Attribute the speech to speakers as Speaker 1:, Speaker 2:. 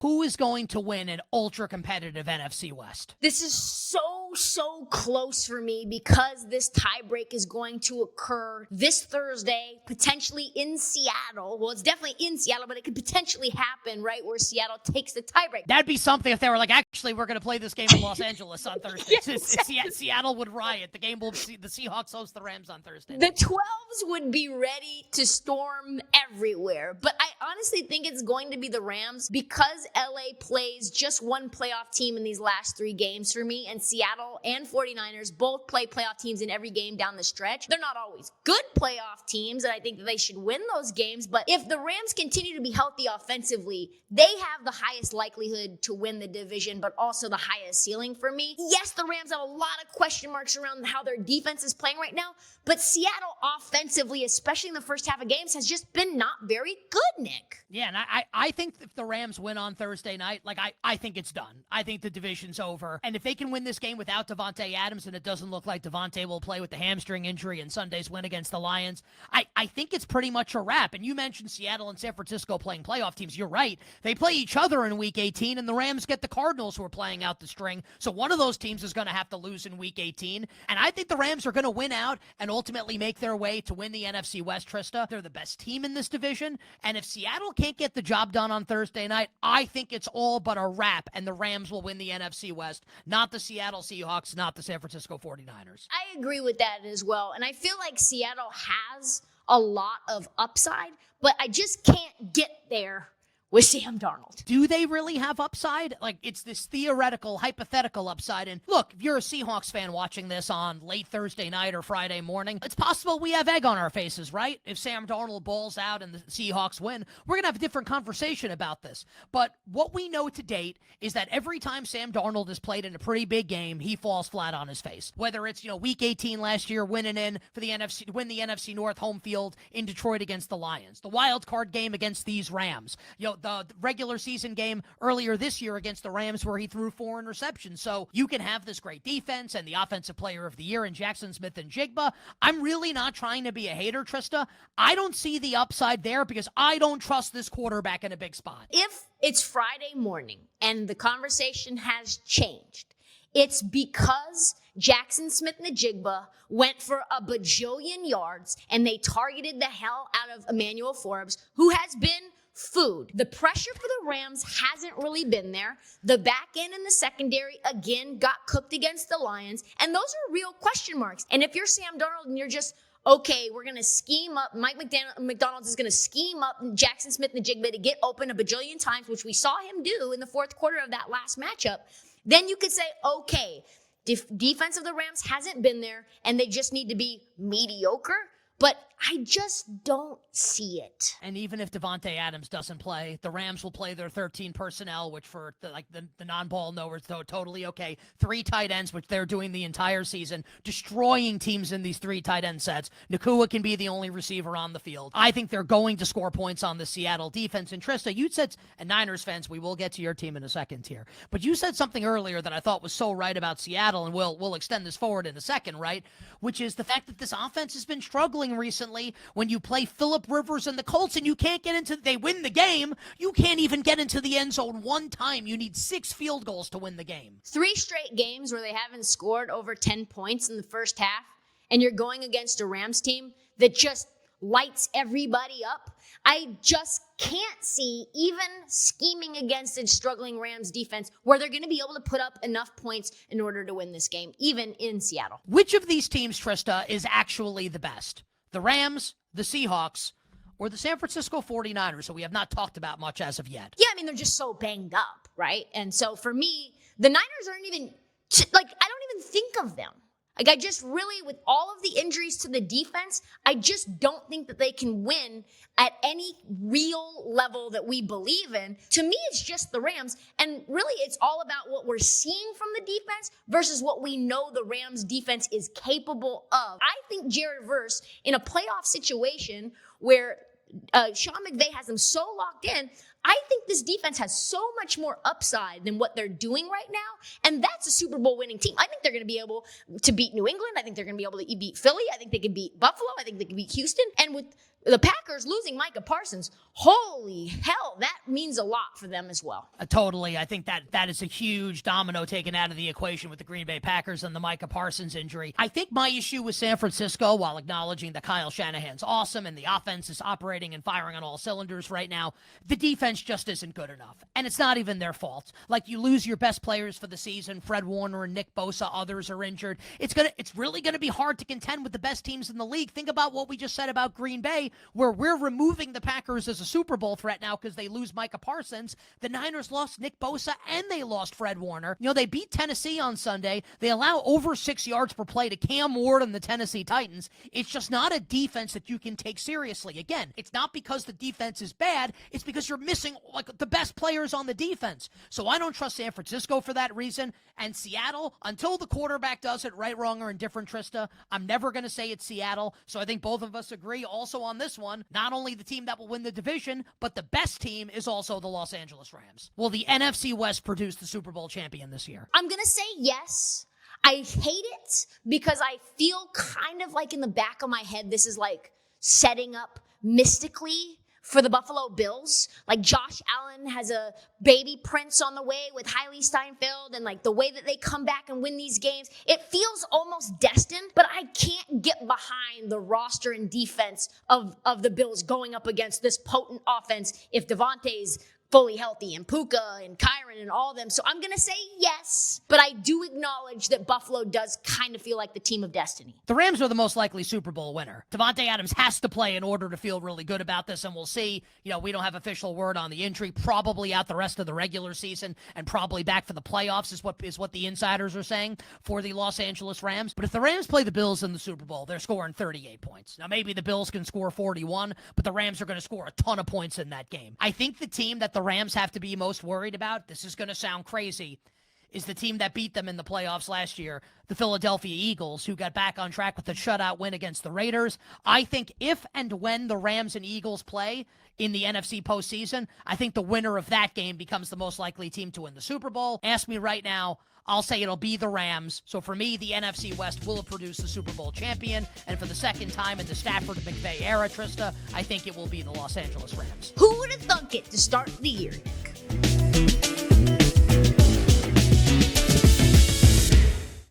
Speaker 1: Who is going to win an ultra-competitive NFC West?
Speaker 2: This is so close for me because this tiebreak is going to occur this Thursday, potentially in Seattle. Well, it's definitely in Seattle, but it could potentially happen, right, where Seattle takes the tiebreak.
Speaker 1: That'd be something if they were like, actually, we're going to play this game in Los Angeles on Thursday.
Speaker 2: Yes.
Speaker 1: Seattle would riot. The game will be the Seahawks host the Rams on Thursday.
Speaker 2: The 12s would be ready to storm everywhere, but I honestly think it's going to be the Rams because LA plays just one playoff team in these last 3 games for me, and Seattle and 49ers both play playoff teams in every game down the stretch. They're not always good playoff teams, and I think that they should win those games, but if the Rams continue to be healthy offensively, they have the highest likelihood to win the division, but also the highest ceiling for me. Yes, the Rams have a lot of question marks around how their defense is playing right now, but Seattle offensively, especially in the first half of games, has just been not very good, Nick.
Speaker 1: Yeah, and I think if the Rams win on Thursday night, I think it's done. I think the division's over. And if they can win this game without Davante Adams, and it doesn't look like Davante will play with the hamstring injury in Sunday's win against the Lions, I think it's pretty much a wrap. And you mentioned Seattle and San Francisco playing playoff teams. You're right. They play each other in Week 18, and the Rams get the Cardinals, who are playing out the string. So one of those teams is going to have to lose in Week 18. And I think the Rams are going to win out and ultimately make their way to win the NFC West, Trysta. They're the best team in this division. And if Seattle can't get the job done on Thursday night, I think it's all but a wrap, and the Rams will win the NFC West, not the Seattle Seahawks, not the San Francisco 49ers.
Speaker 2: I agree with that as well. And I feel like Seattle has a lot of upside, but I just can't get there with Sam Darnold.
Speaker 1: Do they really have upside? Like, it's this theoretical, hypothetical upside. And look, if you're a Seahawks fan watching this on late Thursday night or Friday morning, it's possible we have egg on our faces, right? If Sam Darnold balls out and the Seahawks win, we're going to have a different conversation about this. But what we know to date is that every time Sam Darnold has played in a pretty big game, he falls flat on his face. Whether it's, Week 18 last year, winning in for the NFC, to win the NFC North home field in Detroit against the Lions, the wild card game against these Rams, the regular season game earlier this year against the Rams where he threw 4 interceptions. So you can have this great defense and the offensive player of the year in Jackson Smith-Njigba. I'm really not trying to be a hater, Trysta. I don't see the upside there because I don't trust this quarterback in a big spot.
Speaker 2: If it's Friday morning and the conversation has changed, it's because Jackson Smith-Njigba went for a bajillion yards and they targeted the hell out of Emmanuel Forbes, who has been food. The pressure for the Rams hasn't really been there. The back end and the secondary, again, got cooked against the Lions. And those are real question marks. And if you're Sam Darnold and you're just, okay, we're going to scheme up, Mike McDonald is going to scheme up Jackson Smith-Njigba to get open a bajillion times, which we saw him do in the fourth quarter of that last matchup, then you could say, okay, defense of the Rams hasn't been there and they just need to be mediocre. But I just don't see it.
Speaker 1: And even if Davante Adams doesn't play, the Rams will play their 13 personnel, which for the non-ball knowers, totally okay. 3 tight ends, which they're doing the entire season, destroying teams in these 3 tight end sets. Nakua can be the only receiver on the field. I think they're going to score points on the Seattle defense. And Trysta, you said, and Niners fans, we will get to your team in a second here, but you said something earlier that I thought was so right about Seattle, and we'll extend this forward in a second, right? Which is the fact that this offense has been struggling recently. When you play Phillip Rivers and the Colts and you can't get into, they win the game, you can't even get into the end zone one time. You need 6 field goals to win the game.
Speaker 2: 3 straight games where they haven't scored over 10 points in the first half, and you're going against a Rams team that just lights everybody up. I just can't see, even scheming against a struggling Rams defense, where they're going to be able to put up enough points in order to win this game, even in Seattle.
Speaker 1: Which of these teams, Trysta, is actually the best? The Rams, the Seahawks, or the San Francisco 49ers, who we have not talked about much as of yet?
Speaker 2: Yeah, I mean, they're just so banged up, right? And so for me, the Niners aren't even, I don't even think of them. I just really, with all of the injuries to the defense, I just don't think that they can win at any real level that we believe in. To me, it's just the Rams. And really, it's all about what we're seeing from the defense versus what we know the Rams defense is capable of. I think Jared Verse, in a playoff situation where Sean McVay has them so locked in, I think this defense has so much more upside than what they're doing right now, and that's a Super Bowl winning team. I think they're going to be able to beat New England. I think they're going to be able to beat Philly. I think they can beat Buffalo. I think they can beat Houston. And with The Packers losing Micah Parsons, holy hell, that means a lot for them as well.
Speaker 1: Totally. I think that is a huge domino taken out of the equation with the Green Bay Packers and the Micah Parsons injury. I think my issue with San Francisco, while acknowledging that Kyle Shanahan's awesome and the offense is operating and firing on all cylinders right now, the defense just isn't good enough. And it's not even their fault. Like, you lose your best players for the season, Fred Warner and Nick Bosa, others are injured. It's really going to be hard to contend with the best teams in the league. Think about what we just said about Green Bay, where we're removing the Packers as a Super Bowl threat now because they lose Micah Parsons. The Niners lost Nick Bosa and they lost Fred Warner. You know, they beat Tennessee on Sunday. They allow over 6 yards per play to Cam Ward and the Tennessee Titans. It's just not a defense that you can take seriously. Again, it's not because the defense is bad. It's because you're missing like the best players on the defense. So I don't trust San Francisco for that reason. And Seattle, until the quarterback does it, right, wrong, or indifferent, Trysta, I'm never going to say it's Seattle. So I think both of us agree also on this one. Not only the team that will win the division, but the best team is also the Los Angeles Rams. Will the NFC West produce the Super Bowl champion this year?
Speaker 2: I'm going to say yes. I hate it because I feel kind of like in the back of my head, this is like setting up mystically for the Buffalo Bills. Like, Josh Allen has a baby prince on the way with Hailey Steinfeld, and like the way that they come back and win these games, it feels almost destined, but I can't get behind the roster and defense of the Bills going up against this potent offense if Devontae's fully healthy, and Puka and Kyron and all of them. So I'm going to say yes, but I do acknowledge that Buffalo does kind of feel like the team of destiny.
Speaker 1: The Rams are the most likely Super Bowl winner. Devontae Adams has to play in order to feel really good about this, and we'll see. You know, we don't have official word on the injury. Probably out the rest of the regular season and probably back for the playoffs is what the insiders are saying for the Los Angeles Rams. But if the Rams play the Bills in the Super Bowl, they're scoring 38 points. Now, maybe the Bills can score 41, but the Rams are going to score a ton of points in that game. I think the team that the Rams have to be most worried about, this is going to sound crazy, is the team that beat them in the playoffs last year, the Philadelphia Eagles, who got back on track with a shutout win against the Raiders. I think if and when the Rams and Eagles play in the NFC postseason, I think the winner of that game becomes the most likely team to win the Super Bowl. Ask me right now, I'll say it'll be the Rams. So for me, the NFC West will produce the Super Bowl champion. And for the second time in the Stafford-McVay era, Trysta, I think it will be the Los Angeles Rams.
Speaker 2: Who would have thunk it to start the year, Nick?